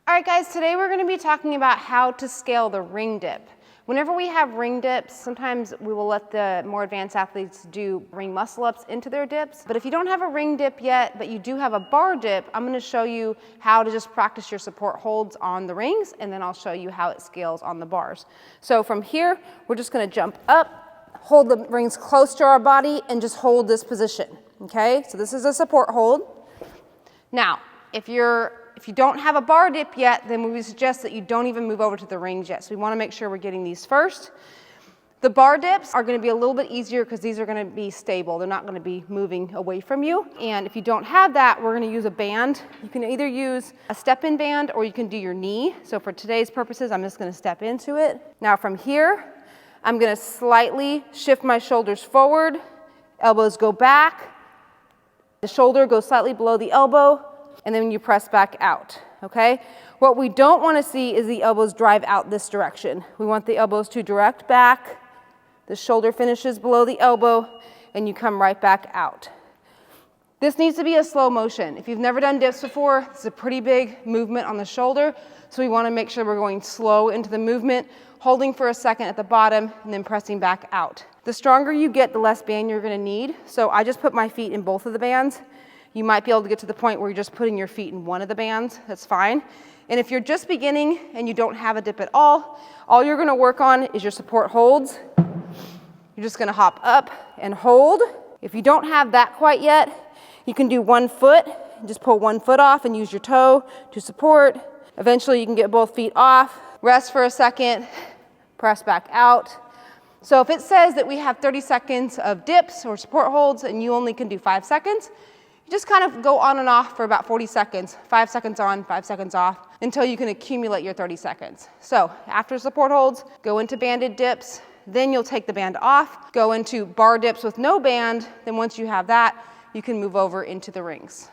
All right guys, today we're going to be talking about how to scale the ring dip. Whenever we have ring dips, sometimes we will let the more advanced athletes do ring muscle ups into their dips. But if you don't have a ring dip yet, but you do have a bar dip, I'm going to show you how to just practice your support holds on the rings, and then I'll show you how it scales on the bars. So from here, we're just going to jump up, hold the rings close to our body, and just hold this position. Okay, so this is a support hold. Now, if you don't have a bar dip yet, then we would suggest that you don't even move over to the rings yet. So we want to make sure we're getting these first. The bar dips are going to be a little bit easier because these are going to be stable. They're not going to be moving away from you. And if you don't have that, we're going to use a band. You can either use a step-in band or you can do your knee. So for today's purposes, I'm just going to step into it. Now from here, I'm going to slightly shift my shoulders forward. Elbows go back. The shoulder goes slightly below the elbow. And then you press back out, okay? What we don't want to see is the elbows drive out this direction. We want the elbows to direct back, the shoulder finishes below the elbow, and you come right back out. This needs to be a slow motion. If you've never done dips before, it's a pretty big movement on the shoulder, so we want to make sure we're going slow into the movement, holding for a second at the bottom, and then pressing back out. The stronger you get, the less band you're going to need, so I just put my feet in both of the bands. You might be able to get to the point where you're just putting your feet in one of the bands. That's fine. And if you're just beginning and you don't have a dip at all you're going to work on is your support holds. You're just going to hop up and hold. If you don't have that quite yet, you can do 1 foot. Just pull 1 foot off and use your toe to support. Eventually you can get both feet off. Rest for a second. Press back out. So if it says that we have 30 seconds of dips or support holds and you only can do 5 seconds, you just kind of go on and off for about 40 seconds, 5 seconds on, 5 seconds off, until you can accumulate your 30 seconds. So after support holds, go into banded dips, then you'll take the band off, go into bar dips with no band, then once you have that, you can move over into the rings.